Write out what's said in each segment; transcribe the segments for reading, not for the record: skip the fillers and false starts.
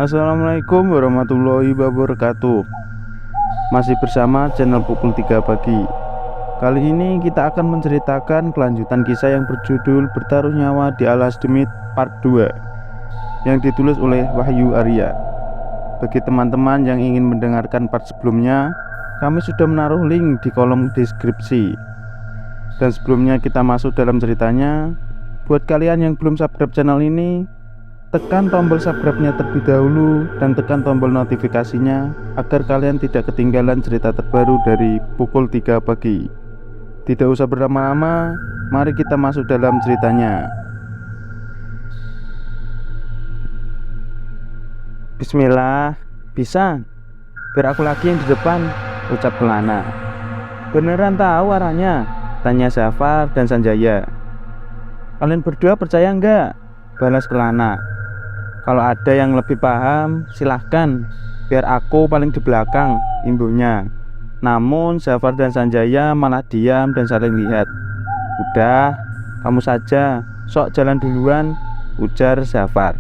Assalamualaikum warahmatullahi wabarakatuh. Masih bersama channel Pukul 3 Pagi. Kali ini kita akan menceritakan kelanjutan kisah yang berjudul Bertaruh Nyawa di Alas Demit Part 2 yang ditulis oleh Wahyu Arya. Bagi teman-teman yang ingin mendengarkan part sebelumnya, kami sudah menaruh link di kolom deskripsi. Dan sebelumnya kita masuk dalam ceritanya, buat kalian yang belum subscribe channel ini, tekan tombol subscribe-nya terlebih dahulu dan tekan tombol notifikasinya agar kalian tidak ketinggalan cerita terbaru dari Pukul 3 Pagi. Tidak usah berlama-lama, mari kita masuk dalam ceritanya. Bismillah, bisa? Biar aku lagi yang di depan, ucap Kelana. Beneran tahu arahnya? Tanya Zafar dan Sanjaya. Kalian berdua percaya enggak? Balas Kelana. Kalau ada yang lebih paham, silahkan. Biar aku paling di belakang, imbuhnya. Namun Zafar dan Sanjaya malah diam dan saling lihat. Udah, kamu saja, sok jalan duluan, ujar Zafar.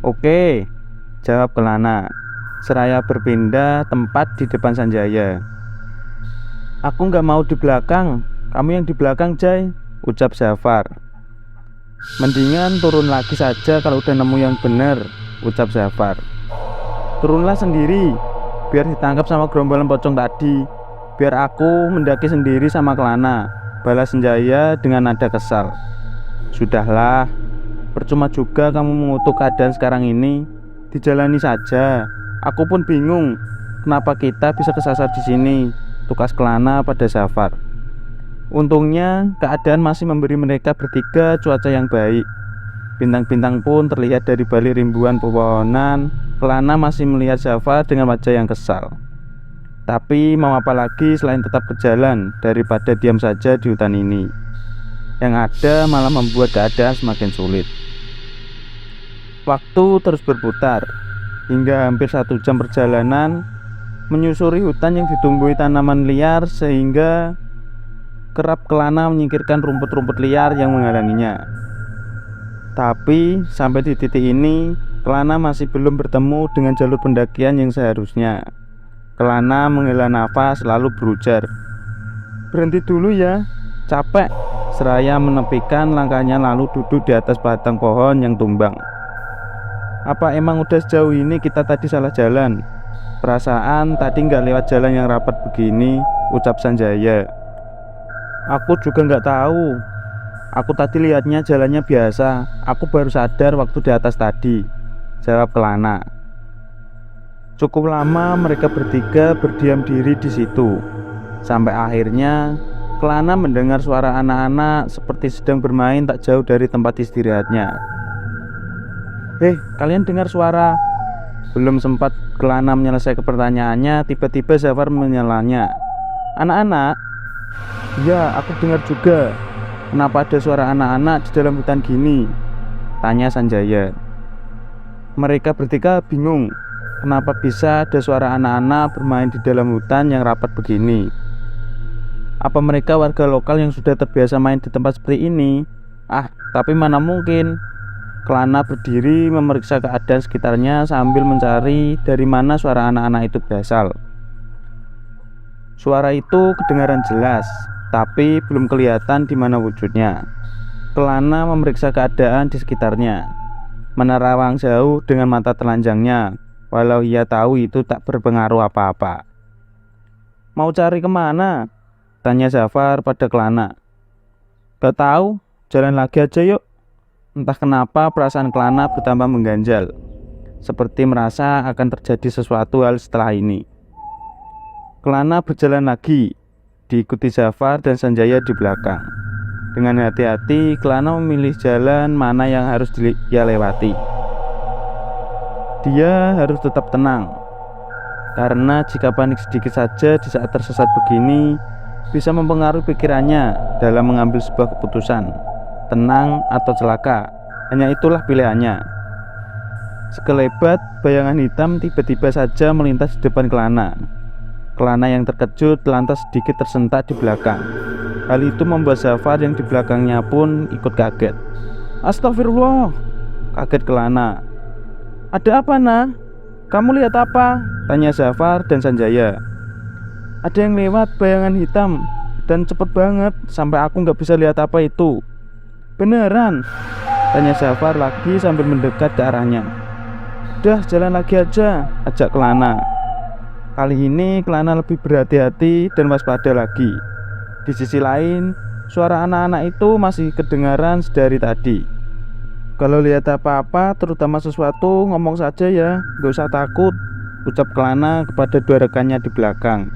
Oke, jawab Kelana, seraya berpindah tempat di depan Sanjaya. Aku nggak mau di belakang, kamu yang di belakang, Jai, ucap Zafar. Mendingan turun lagi saja kalau udah nemu yang benar, ucap Zafar. Turunlah sendiri, biar ditangkap sama gerombolan pocong tadi. Biar aku mendaki sendiri sama Kelana, balas Sanjaya dengan nada kesal. Sudahlah, percuma juga kamu mengutuk keadaan sekarang ini. Dijalani saja. Aku pun bingung, kenapa kita bisa kesasar di sini, tukas Kelana pada Zafar. Untungnya keadaan masih memberi mereka bertiga cuaca yang baik. Bintang-bintang pun terlihat dari balik rimbuan pepohonan. Kelana masih melihat Zafar dengan wajah yang kesal. Tapi mau apa lagi selain tetap berjalan daripada diam saja di hutan ini. Yang ada malah membuat keadaan semakin sulit. Waktu terus berputar hingga hampir 1 jam perjalanan menyusuri hutan yang ditumbuhi tanaman liar, sehingga kerap Kelana menyingkirkan rumput-rumput liar yang menghalanginya. Tapi sampai di titik ini, Kelana masih belum bertemu dengan jalur pendakian yang seharusnya. Kelana menghela nafas lalu berujar, "Berhenti dulu ya, capek," seraya menepikan langkahnya lalu duduk di atas batang pohon yang tumbang. Apa emang udah sejauh ini kita tadi salah jalan? Perasaan tadi nggak lewat jalan yang rapat begini, ucap Sanjaya. Aku juga nggak tahu. Aku tadi lihatnya jalannya biasa. Aku baru sadar waktu di atas tadi, jawab Kelana. Cukup lama mereka bertiga berdiam diri di situ. Sampai akhirnya Kelana mendengar suara anak-anak seperti sedang bermain tak jauh dari tempat istirahatnya. Kalian dengar suara? Belum sempat Kelana menyelesaikan pertanyaannya, tiba-tiba Zafar menyelanya. Anak-anak? Ya, aku dengar juga. Kenapa ada suara anak-anak di dalam hutan gini? Tanya Sanjaya. Mereka bertiga bingung, kenapa bisa ada suara anak-anak bermain di dalam hutan yang rapat begini. Apa mereka warga lokal yang sudah terbiasa main di tempat seperti ini? Tapi mana mungkin. Kelana berdiri memeriksa keadaan sekitarnya sambil mencari dari mana suara anak-anak itu berasal. Suara itu kedengaran jelas, tapi belum kelihatan di mana wujudnya. Kelana memeriksa keadaan di sekitarnya, menerawang jauh dengan mata telanjangnya, walau ia tahu itu tak berpengaruh apa-apa. Mau cari kemana? Tanya Zafar pada Kelana. Gak tahu, jalan lagi aja yuk. Entah kenapa perasaan Kelana bertambah mengganjal, seperti merasa akan terjadi sesuatu hal setelah ini. Kelana berjalan lagi, diikuti Zafar dan Sanjaya di belakang. Dengan hati-hati, Kelana memilih jalan mana yang harus dia lewati. Dia harus tetap tenang, karena jika panik sedikit saja di saat tersesat begini, bisa mempengaruhi pikirannya dalam mengambil sebuah keputusan, tenang atau celaka. Hanya itulah pilihannya. Sekelebat bayangan hitam tiba-tiba saja melintas di depan Kelana. Kelana yang terkejut lantas sedikit tersentak di belakang. Hal itu membuat Zafar yang di belakangnya pun ikut kaget. Astagfirullah, kaget Kelana. Ada apa, Nah? Kamu lihat apa? Tanya Zafar dan Sanjaya. Ada yang lewat bayangan hitam dan cepet banget sampai aku nggak bisa lihat apa itu. Beneran? Tanya Zafar lagi sambil mendekat ke arahnya. Udah, jalan lagi aja, ajak Kelana. Kali ini Kelana lebih berhati-hati dan waspada lagi. Di sisi lain, suara anak-anak itu masih kedengaran sedari tadi. Kalau lihat apa-apa, terutama sesuatu, ngomong saja ya, gak usah takut, ucap Kelana kepada dua rekannya di belakang.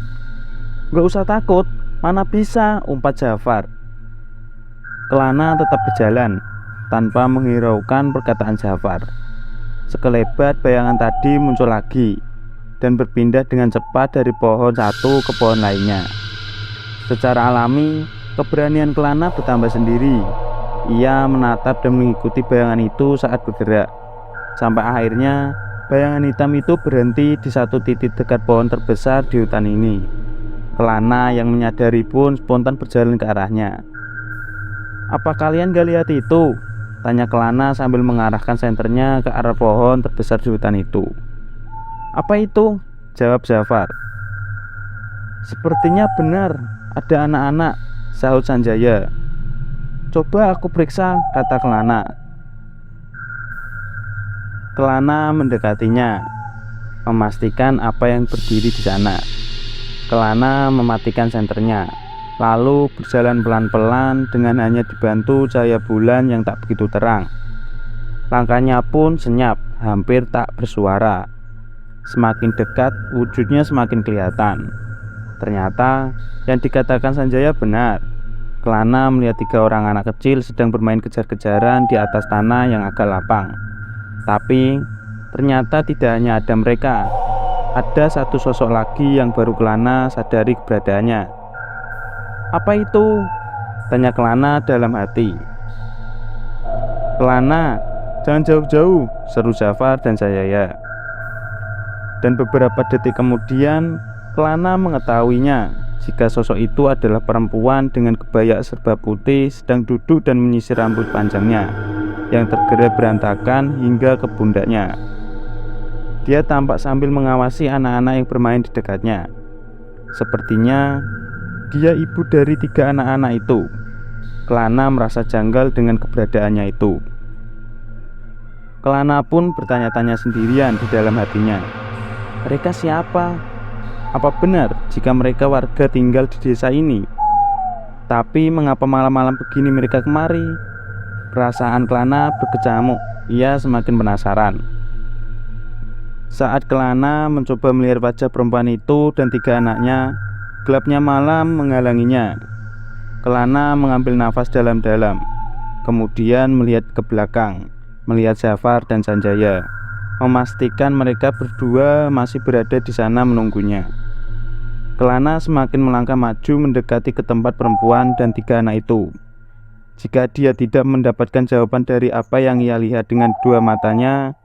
Gak usah takut, mana bisa, umpat Zafar. Kelana tetap berjalan, tanpa menghiraukan perkataan Zafar. Sekelebat bayangan tadi muncul lagi, dan berpindah dengan cepat dari pohon satu ke pohon lainnya. Secara alami, keberanian Kelana bertambah sendiri. Ia menatap dan mengikuti bayangan itu saat bergerak. Sampai akhirnya bayangan hitam itu berhenti di satu titik dekat pohon terbesar di hutan ini. Kelana yang menyadari pun spontan berjalan ke arahnya. Apa kalian gak lihat itu? Tanya Kelana sambil mengarahkan senternya ke arah pohon terbesar di hutan itu. Apa itu? Jawab Zafar. Sepertinya benar, ada anak-anak, sahut Sanjaya. Coba aku periksa, kata Kelana. Kelana mendekatinya, memastikan apa yang berdiri di sana. Kelana mematikan senternya, lalu berjalan pelan-pelan dengan hanya dibantu cahaya bulan yang tak begitu terang. Langkahnya pun senyap, hampir tak bersuara. Semakin dekat, wujudnya semakin kelihatan. Ternyata yang dikatakan Sanjaya benar. Kelana melihat 3 orang anak kecil sedang bermain kejar-kejaran di atas tanah yang agak lapang. Tapi ternyata tidak hanya ada mereka. Ada satu sosok lagi yang baru Kelana sadari keberadaannya. Apa itu? Tanya Kelana dalam hati. Kelana, jangan jauh-jauh, seru Zafar dan Sanjaya. Dan beberapa detik kemudian Kelana mengetahuinya jika sosok itu adalah perempuan dengan kebaya serba putih sedang duduk dan menyisir rambut panjangnya yang tergerai berantakan hingga ke pundaknya. Dia tampak sambil mengawasi anak-anak yang bermain di dekatnya. Sepertinya dia ibu dari 3 anak-anak itu. Kelana merasa janggal dengan keberadaannya itu. Kelana pun bertanya-tanya sendirian di dalam hatinya. Mereka siapa? Apa benar jika mereka warga tinggal di desa ini? Tapi mengapa malam-malam begini mereka kemari? Perasaan Kelana berkecamuk. Ia semakin penasaran. Saat Kelana mencoba melihat wajah perempuan itu dan 3 anaknya, gelapnya malam menghalanginya. Kelana mengambil nafas dalam-dalam, kemudian melihat ke belakang, melihat Zafar dan Sanjaya, memastikan mereka berdua masih berada di sana menunggunya. Kelana semakin melangkah maju mendekati ke tempat perempuan dan 3 anak itu. Jika dia tidak mendapatkan jawaban dari apa yang ia lihat dengan 2 matanya,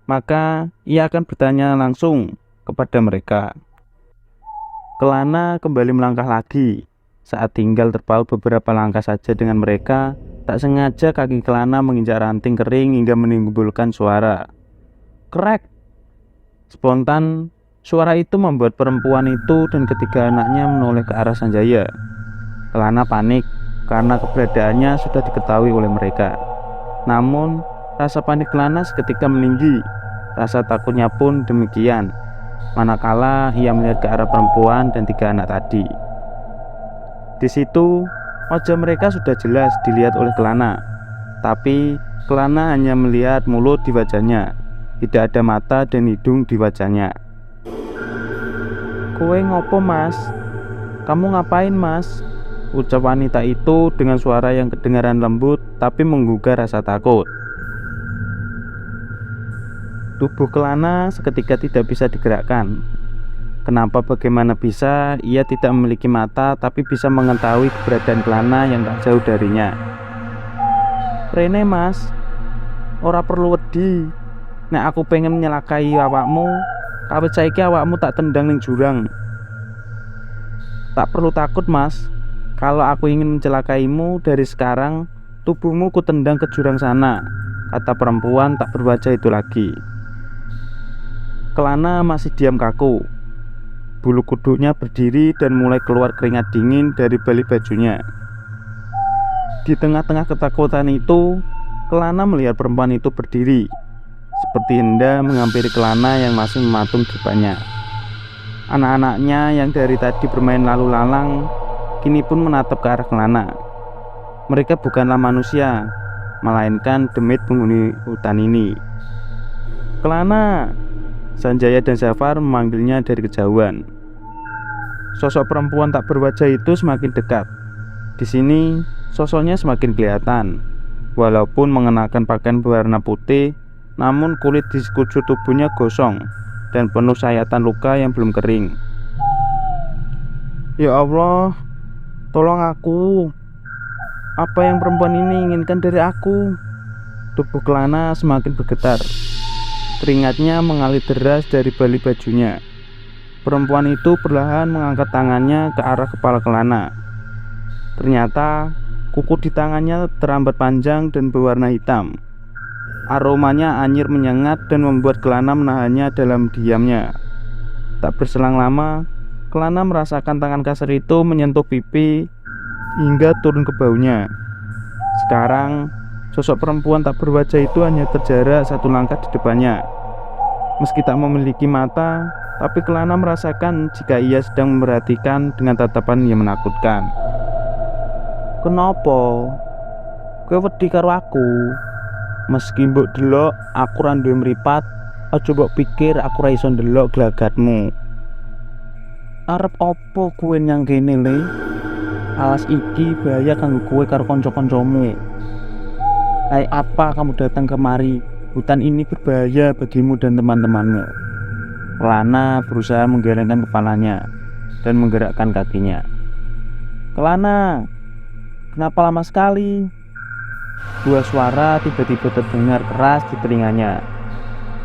maka ia akan bertanya langsung kepada mereka. Kelana kembali melangkah lagi. Saat tinggal terpaut beberapa langkah saja dengan mereka, tak sengaja kaki Kelana menginjak ranting kering hingga menimbulkan suara. Krek! Spontan, suara itu membuat perempuan itu dan ketiga anaknya menoleh ke arah Sanjaya. Kelana panik karena keberadaannya sudah diketahui oleh mereka. Namun, rasa panik Kelana seketika meninggi. Rasa takutnya pun demikian, manakala ia melihat ke arah perempuan dan 3 anak tadi. Di situ, wajah mereka sudah jelas dilihat oleh Kelana. Tapi, Kelana hanya melihat mulut di wajahnya. Tidak ada mata dan hidung di wajahnya. Kowe ngopo, Mas? Kamu ngapain, Mas? Ucap wanita itu dengan suara yang kedengaran lembut tapi menggugah rasa takut. Tubuh Kelana seketika tidak bisa digerakkan. Kenapa bagaimana bisa ia tidak memiliki mata tapi bisa mengetahui keberadaan Kelana yang tak jauh darinya. Rene, Mas, ora perlu wedi. Nek aku pengen nyelakai awakmu, kawit saiki awakmu tak tendang ning jurang. Tak perlu takut, Mas. Kalau aku ingin mencelakaimu dari sekarang, tubuhmu ku tendang ke jurang sana, kata perempuan tak berwajah itu lagi. Kelana masih diam kaku. Bulu kuduknya berdiri dan mulai keluar keringat dingin dari balik bajunya. Di tengah-tengah ketakutan itu, Kelana melihat perempuan itu berdiri, seperti hendak menghampiri Kelana yang masih mematung di depannya. Anak-anaknya yang dari tadi bermain lalu lalang, kini pun menatap ke arah Kelana. Mereka bukanlah manusia, melainkan demit penghuni hutan ini. Kelana, Sanjaya dan Zafar memanggilnya dari kejauhan. Sosok perempuan tak berwajah itu semakin dekat. Di sini, sosoknya semakin kelihatan. Walaupun mengenakan pakaian berwarna putih, namun kulit di sekujur tubuhnya gosong dan penuh sayatan luka yang belum kering. Ya Allah, tolong aku. Apa yang perempuan ini inginkan dari aku? Tubuh Kelana semakin bergetar. Keringatnya mengalir deras dari balik bajunya. Perempuan itu perlahan mengangkat tangannya ke arah kepala Kelana. Ternyata kuku di tangannya terambat panjang dan berwarna hitam. Aromanya anyir menyengat dan membuat Kelana menahannya dalam diamnya. Tak berselang lama, Kelana merasakan tangan kasar itu menyentuh pipi hingga turun ke baunya. Sekarang, sosok perempuan tak berwajah itu hanya terjarak satu langkah di depannya. Meski tak memiliki mata, tapi Kelana merasakan jika ia sedang memperhatikan dengan tatapan yang menakutkan. Kenapa? Kowe wedi karo aku? Meski mbok delok aku ra duwe mripat, aja mbok pikir aku ra iso ndelok gelagatmu. Arep opo kowe nyang kene le? Alas iki bahaya kanggo kowe karo kanca-kancamu. Kayak apa kamu datang kemari? Hutan ini berbahaya bagimu dan teman-temanmu. Kelana berusaha menggelengkan kepalanya dan menggerakkan kakinya. Kelana, kenapa lama sekali? Dua suara tiba-tiba terdengar keras di telinganya,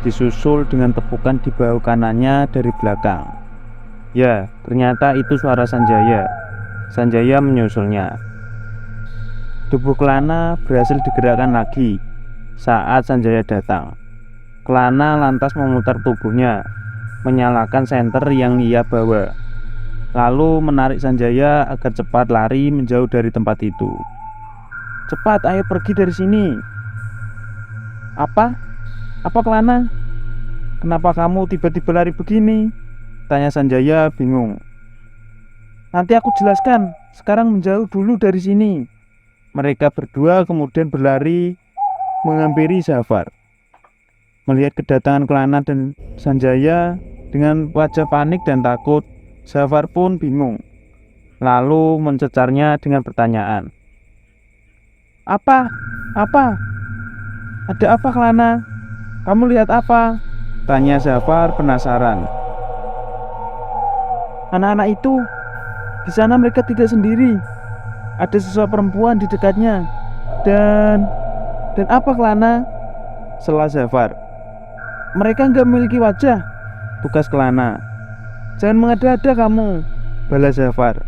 disusul dengan tepukan di bahu kanannya dari belakang. Ya, ternyata itu suara Sanjaya. Sanjaya menyusulnya. Tubuh Kelana berhasil digerakkan lagi saat Sanjaya datang. Kelana lantas memutar tubuhnya, menyalakan senter yang ia bawa, lalu menarik Sanjaya agar cepat lari menjauh dari tempat itu. Cepat, ayo pergi dari sini. Apa? Apa Kelana? Kenapa kamu tiba-tiba lari begini? Tanya Sanjaya bingung. Nanti aku jelaskan, sekarang menjauh dulu dari sini. Mereka berdua kemudian berlari menghampiri Zafar. Melihat kedatangan Kelana dan Sanjaya dengan wajah panik dan takut, Zafar pun bingung, lalu mencecarnya dengan pertanyaan. Apa? Apa? Ada apa Kelana? Kamu lihat apa? Tanya Zafar penasaran. Anak-anak itu, di sana mereka tidak sendiri. Ada sosok perempuan di dekatnya. Dan apa Kelana? Sela Zafar. Mereka enggak memiliki wajah. Tugas Kelana. Jangan mengada-ada kamu, balas Zafar.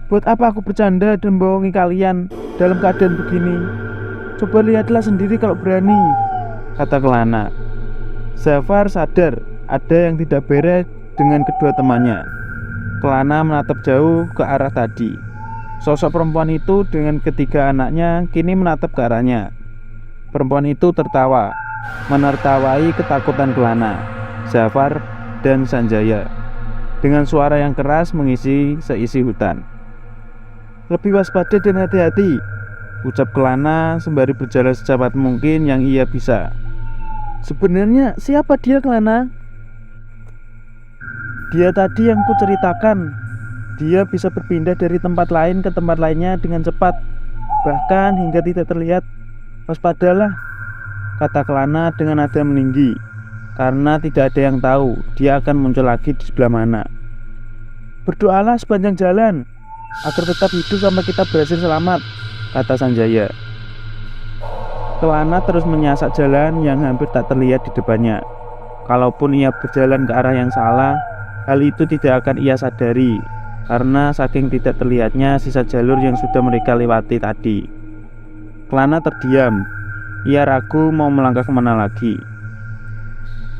Buat apa aku bercanda dan bohongi kalian dalam keadaan begini? Coba lihatlah sendiri kalau berani, kata Kelana. Zafar sadar ada yang tidak beres dengan kedua temannya. Kelana menatap jauh ke arah tadi. Sosok perempuan itu dengan ketiga anaknya kini menatap ke arahnya. Perempuan itu tertawa, menertawai ketakutan Kelana, Zafar, dan Sanjaya. Dengan suara yang keras mengisi seisi hutan. Lebih waspada dan hati-hati, ucap Kelana sembari berjalan secepat mungkin yang ia bisa. Sebenarnya siapa dia Kelana? Dia tadi yang kuceritakan. Dia bisa berpindah dari tempat lain ke tempat lainnya dengan cepat, bahkan hingga tidak terlihat. Waspadalah, kata Kelana dengan nada meninggi, karena tidak ada yang tahu dia akan muncul lagi di sebelah mana. Berdoalah sepanjang jalan agar tetap hidup sampai kita berhasil selamat, kata Sanjaya. Kelana terus menyasak jalan yang hampir tak terlihat di depannya. Kalaupun ia berjalan ke arah yang salah, hal itu tidak akan ia sadari, karena saking tidak terlihatnya sisa jalur yang sudah mereka lewati tadi. Kelana terdiam. Ia ragu mau melangkah kemana lagi.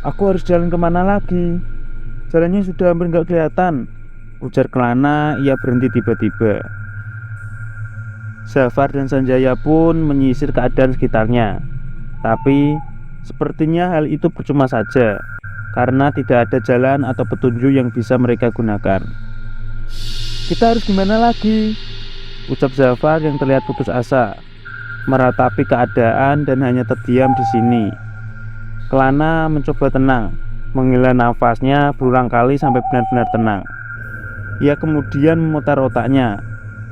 Aku harus jalan kemana lagi? Jalannya sudah hampir nggak kelihatan, ujar Kelana. Ia berhenti tiba-tiba. Zafar dan Sanjaya pun menyisir keadaan sekitarnya. Tapi sepertinya hal itu percuma saja, karena tidak ada jalan atau petunjuk yang bisa mereka gunakan. Kita harus gimana lagi? Ucap Zafar yang terlihat putus asa, meratapi keadaan dan hanya terdiam di sini. Kelana mencoba tenang, menghela nafasnya berulang kali sampai benar-benar tenang. Ia kemudian memutar otaknya,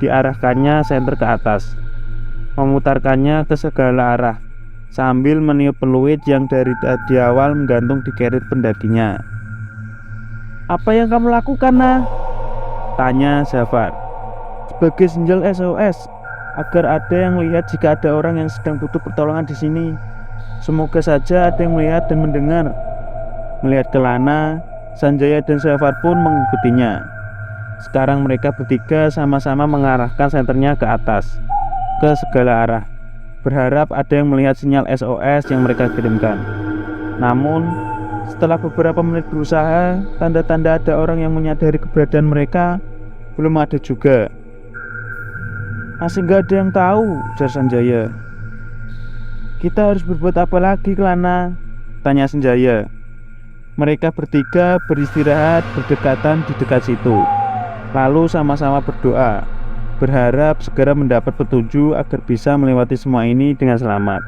diarahkannya senter ke atas, memutarkannya ke segala arah, sambil meniup peluit yang dari tadi awal menggantung di kerit pendakinya. Apa yang kamu lakukan, Nah? Tanya Zafar. Sebagai sinyal SOS, agar ada yang melihat jika ada orang yang sedang butuh pertolongan di sini. Semoga saja ada yang melihat dan mendengar. Melihat Kelana, Sanjaya dan Zafar pun mengikutinya. Sekarang mereka bertiga sama-sama mengarahkan senternya ke atas, ke segala arah, berharap ada yang melihat sinyal SOS yang mereka kirimkan. Namun, setelah beberapa menit berusaha, tanda-tanda ada orang yang menyadari keberadaan mereka belum ada juga. Masih gak ada yang tahu, ujar Sanjaya. Kita harus berbuat apa lagi, Kelana? Tanya Sanjaya. Mereka bertiga beristirahat berdekatan di dekat situ, lalu sama-sama berdoa, berharap segera mendapat petunjuk agar bisa melewati semua ini dengan selamat.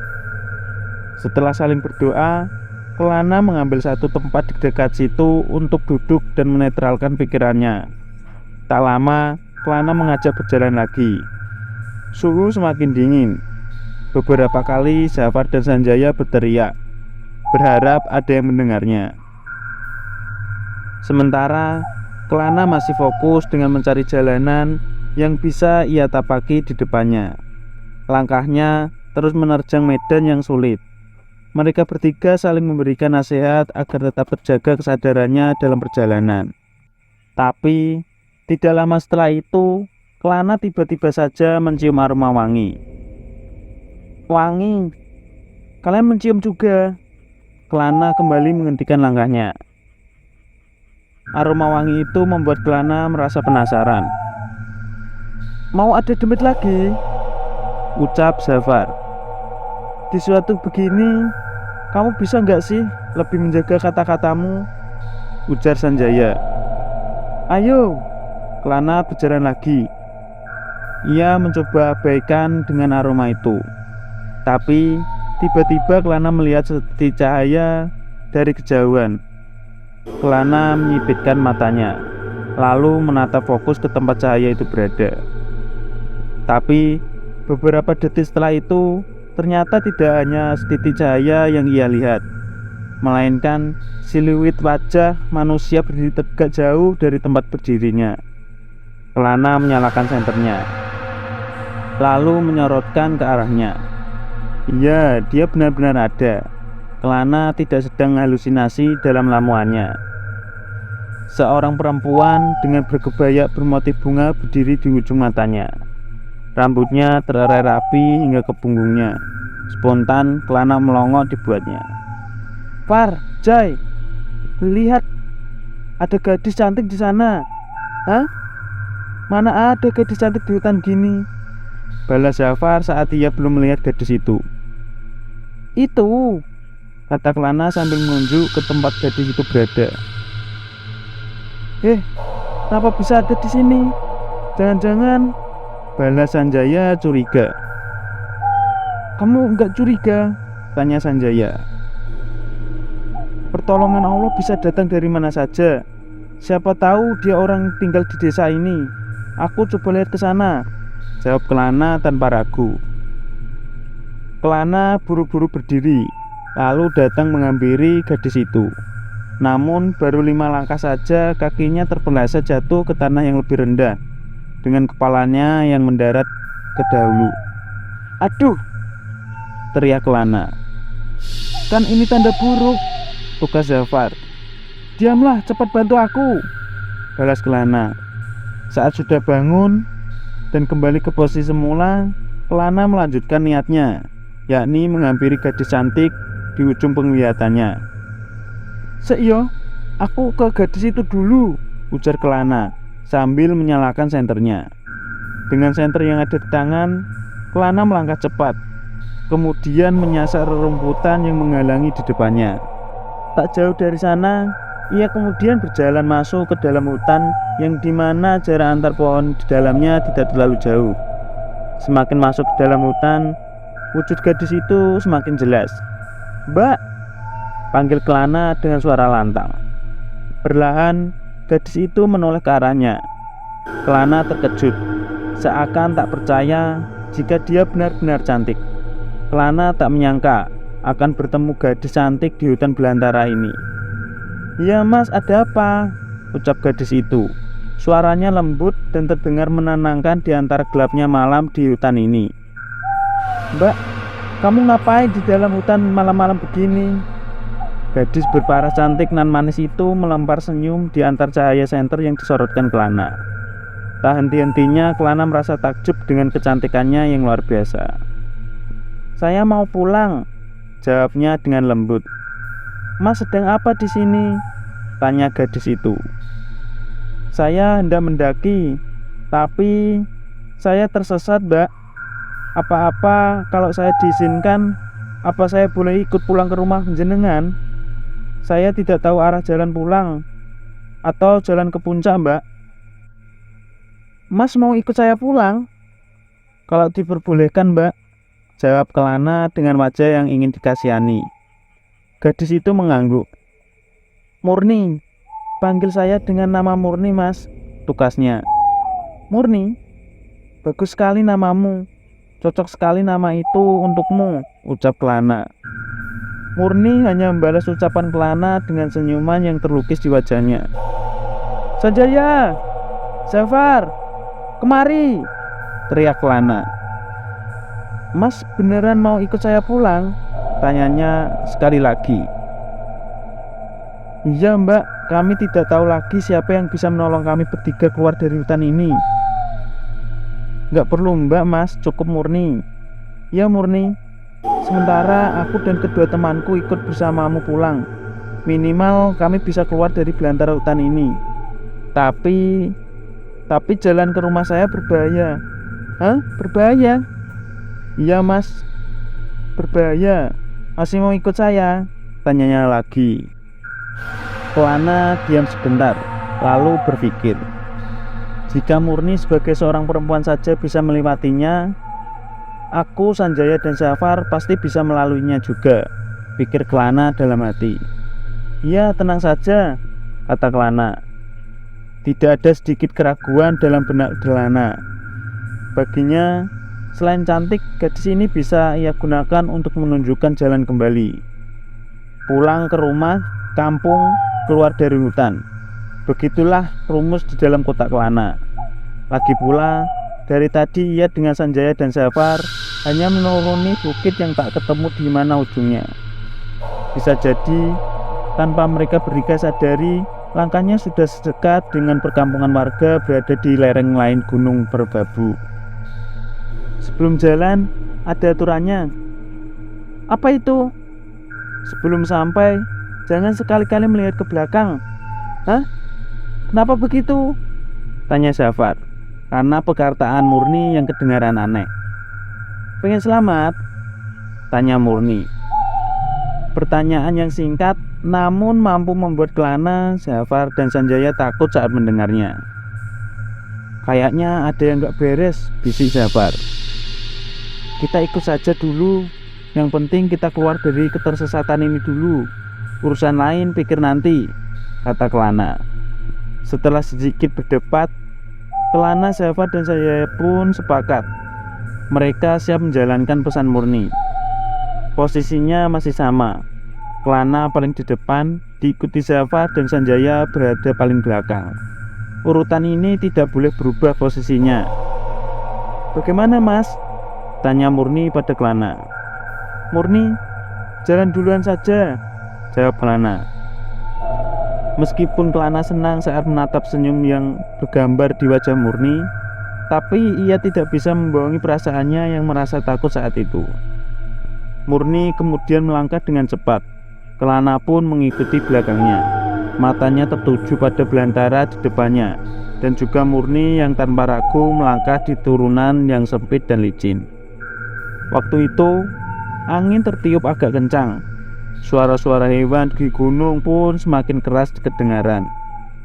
Setelah saling berdoa, Kelana mengambil satu tempat di dekat situ untuk duduk dan menetralkan pikirannya. Tak lama, Kelana mengajak berjalan lagi. Suhu semakin dingin. Beberapa kali Zafar dan Sanjaya berteriak, berharap ada yang mendengarnya. Sementara Kelana masih fokus dengan mencari jalanan yang bisa ia tapaki di depannya. Langkahnya terus menerjang medan yang sulit. Mereka bertiga saling memberikan nasihat agar tetap terjaga kesadarannya dalam perjalanan. Tapi tidak lama setelah itu, Kelana tiba-tiba saja mencium aroma wangi. Wangi, kalian mencium juga? Kelana kembali menghentikan langkahnya. Aroma wangi itu membuat Kelana merasa penasaran. Mau ada demit lagi? Ucap Zafar. Di suatu begini, kamu bisa nggak sih lebih menjaga kata-katamu? Ujar Sanjaya. Ayo, Kelana berjalan lagi. Ia mencoba abaikan dengan aroma itu. Tapi tiba-tiba Kelana melihat setitik cahaya dari kejauhan. Kelana menyipitkan matanya, lalu menatap fokus ke tempat cahaya itu berada. Tapi beberapa detik setelah itu, ternyata tidak hanya setitik cahaya yang ia lihat, melainkan siluet wajah manusia berdiri tegak jauh dari tempat berdirinya. Kelana menyalakan senternya, lalu menyorotkan ke arahnya. Iya, dia benar-benar ada. Kelana tidak sedang halusinasi dalam lamuannya. Seorang perempuan dengan berkebaya bermotif bunga berdiri di ujung matanya. Rambutnya terurai rapi hingga ke punggungnya. Spontan Kelana melongo dibuatnya. Far, Jai, lihat, ada gadis cantik di sana. Hah? Mana ada gadis cantik di hutan gini? Balas Zafar saat ia belum melihat gadis itu. Itu, kata Kelana sambil menunjuk ke tempat gadis itu berada. Kenapa bisa ada di sini? Jangan-jangan? Balas Sanjaya curiga. Kamu enggak curiga? Tanya Sanjaya. Pertolongan Allah bisa datang dari mana saja. Siapa tahu dia orang tinggal di desa ini. Aku coba lihat ke sana, jawab Kelana tanpa ragu. Kelana buru-buru berdiri, lalu datang menghampiri gadis itu. Namun baru 5 langkah saja kakinya terpeleset jatuh ke tanah yang lebih rendah, dengan kepalanya yang mendarat ke dahulu. Aduh, teriak Kelana. Kan ini tanda buruk, tugas Zafar. Diamlah, cepat bantu aku, balas Kelana. Saat sudah bangun dan kembali ke posisi semula, Kelana melanjutkan niatnya, yakni menghampiri gadis cantik di ujung penglihatannya. "Seyo, aku ke gadis itu dulu," ujar Kelana sambil menyalakan senternya. Dengan senter yang ada di tangan, Kelana melangkah cepat, kemudian menyasar rerumputan yang menghalangi di depannya. Tak jauh dari sana, ia kemudian berjalan masuk ke dalam hutan yang dimana jarak antar pohon di dalamnya tidak terlalu jauh. Semakin masuk ke dalam hutan, wujud gadis itu semakin jelas. "Mbak," panggil Kelana dengan suara lantang. Perlahan, gadis itu menoleh ke arahnya. Kelana terkejut, seakan tak percaya jika dia benar-benar cantik. Kelana tak menyangka akan bertemu gadis cantik di hutan belantara ini. "Ya Mas, ada apa?" ucap gadis itu. Suaranya lembut dan terdengar menenangkan di antara gelapnya malam di hutan ini. "Mbak, kamu ngapain di dalam hutan malam-malam begini?" Gadis berparas cantik nan manis itu melempar senyum di antara cahaya senter yang disorotkan Kelana. Tak henti-hentinya Kelana merasa takjub dengan kecantikannya yang luar biasa. "Saya mau pulang," jawabnya dengan lembut. "Mas sedang apa di sini?" tanya gadis itu. "Saya hendak mendaki, tapi saya tersesat, Mbak. Apa-apa kalau saya diizinkan, apa saya boleh ikut pulang ke rumah jenengan? Saya tidak tahu arah jalan pulang atau jalan ke puncak, Mbak." "Mas mau ikut saya pulang?" "Kalau diperbolehkan, Mbak," jawab Kelana dengan wajah yang ingin dikasihani. Gadis itu mengangguk. "Murni, panggil saya dengan nama Murni, Mas," tukasnya. "Murni? Bagus sekali namamu. Cocok sekali nama itu untukmu," ucap Kelana. Murni hanya membalas ucapan Kelana dengan senyuman yang terlukis di wajahnya. "Sanjaya, Zafar, kemari!" teriak Kelana. "Mas beneran mau ikut saya pulang?" tanyanya sekali lagi. "Iya Mbak, kami tidak tahu lagi siapa yang bisa menolong kami bertiga keluar dari hutan ini." "Nggak perlu Mbak, Mas, cukup Murni." "Ya Murni, sementara aku dan kedua temanku ikut bersamamu pulang. Minimal kami bisa keluar dari belantara hutan ini. Tapi jalan ke rumah saya berbahaya." "Hah? Berbahaya?" "Iya Mas, berbahaya. Masih mau ikut saya?" tanyanya lagi. Kelana diam sebentar, lalu berpikir, jika Murni sebagai seorang perempuan saja bisa melewatinya, aku, Sanjaya, dan Zafar pasti bisa melaluinya juga, pikir Kelana dalam hati. "Ya, tenang saja," kata Kelana. Tidak ada sedikit keraguan dalam benak Kelana. Baginya, selain cantik, gadis ini bisa ia gunakan untuk menunjukkan jalan kembali. Pulang ke rumah, kampung, keluar dari hutan. Begitulah rumus di dalam kotak Kelana. Lagi pula, dari tadi ia dengan Sanjaya dan Zafar hanya menuruni bukit yang tak ketemu di mana ujungnya. Bisa jadi, tanpa mereka bertiga sadari, langkahnya sudah sedekat dengan perkampungan warga berada di lereng lain gunung Merbabu. Sebelum jalan, ada aturannya. "Apa itu?" "Sebelum sampai, jangan sekali-kali melihat ke belakang." "Hah? Kenapa begitu?" tanya Zafar, karena perkataan Murni yang kedengaran aneh. "Pengen selamat?" tanya Murni. Pertanyaan yang singkat namun mampu membuat Kelana, Zafar, dan Sanjaya takut saat mendengarnya. "Kayaknya ada yang gak beres," bisik Zafar. "Kita ikut saja dulu. Yang penting kita keluar dari ketersesatan ini dulu. Urusan lain pikir nanti," kata Kelana. Setelah sedikit berdebat, Kelana, Zafar, dan saya pun sepakat. Mereka siap menjalankan pesan Murni. Posisinya masih sama. Kelana paling di depan, diikuti Zafar dan Sanjaya berada paling belakang. Urutan ini tidak boleh berubah posisinya. "Bagaimana Mas?" tanya Murni pada Kelana. "Murni, jalan duluan saja," jawab Kelana. Meskipun Kelana senang saat menatap senyum yang bergambar di wajah Murni, tapi ia tidak bisa membohongi perasaannya yang merasa takut saat itu. Murni kemudian melangkah dengan cepat. Kelana pun mengikuti belakangnya. Matanya tertuju pada belantara di depannya, dan juga Murni yang tanpa ragu melangkah di turunan yang sempit dan licin. Waktu itu, angin tertiup agak kencang. Suara-suara hewan di gunung pun semakin keras kedengaran.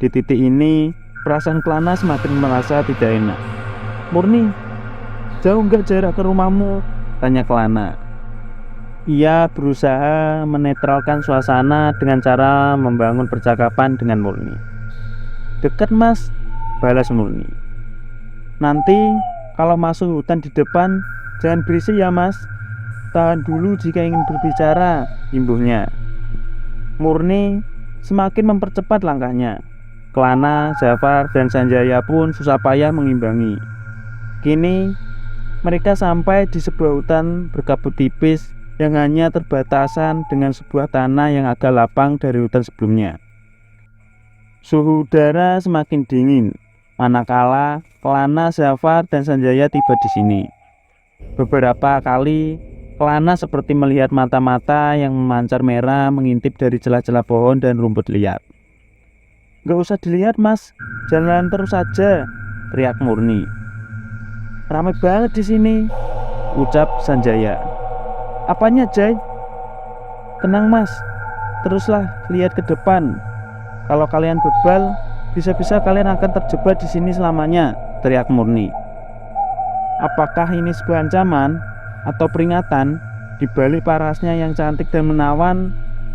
Di titik ini, perasaan Kelana semakin merasa tidak enak. "Murni, jauh nggak jarak ke rumahmu?" tanya Kelana. Ia berusaha menetralkan suasana dengan cara membangun percakapan dengan Murni. "Dekat mas," balas Murni. "Nanti kalau masuk hutan di depan, jangan berisik ya mas. Tahan dulu jika ingin berbicara," imbuhnya. Murni semakin mempercepat langkahnya. Kelana, Zafar, dan Sanjaya pun susah payah mengimbangi. Kini mereka sampai di sebuah hutan berkabut tipis yang hanya terbatasan dengan sebuah tanah yang agak lapang dari hutan sebelumnya. Suhu udara semakin dingin, manakala Kelana, Zafar, dan Sanjaya tiba di sini. Beberapa kali Kelana seperti melihat mata-mata yang memancar merah mengintip dari celah-celah pohon dan rumput liar. "Gak usah dilihat mas, jalan terus saja," teriak Murni. "Ramai banget di sini," ucap Sanjaya. "Apanya, Jay?" "Tenang mas, teruslah lihat ke depan. Kalau kalian bebal, bisa-bisa kalian akan terjebak di sini selamanya," teriak Murni. Apakah ini sebuah ancaman atau peringatan? Di balik parasnya yang cantik dan menawan,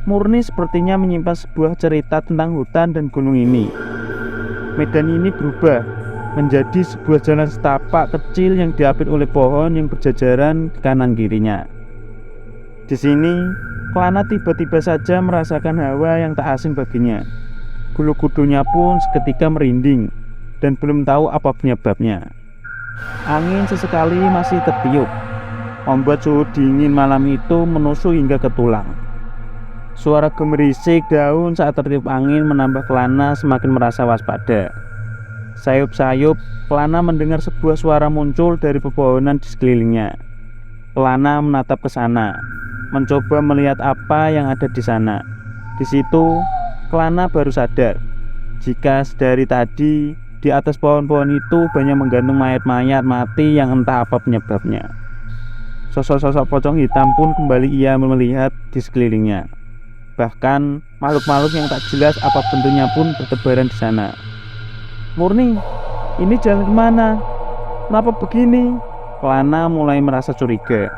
Murni sepertinya menyimpan sebuah cerita tentang hutan dan gunung ini. Medan ini berubah menjadi sebuah jalan setapak kecil yang diapit oleh pohon yang berjajaran di kanan kirinya. Di sini, Kelana tiba-tiba saja merasakan hawa yang tak asing baginya. Bulu kudunya pun seketika merinding dan belum tahu apa penyebabnya. Angin sesekali masih tertiup, membuat suhu dingin malam itu menusuk hingga ke tulang. Suara gemerisik daun saat tertiup angin menambah Kelana semakin merasa waspada. Sayup-sayup, Kelana mendengar sebuah suara muncul dari pepohonan di sekelilingnya. Kelana menatap ke sana, mencoba melihat apa yang ada di sana. Di situ, Kelana baru sadar jika dari tadi di atas pohon-pohon itu banyak menggantung mayat-mayat mati yang entah apa penyebabnya. Sosok-sosok pocong hitam pun kembali ia melihat di sekelilingnya. Bahkan makhluk-makhluk yang tak jelas apa bentuknya pun bertebaran di sana. "Murni, ini jalan kemana? Kenapa begini?" Kelana mulai merasa curiga.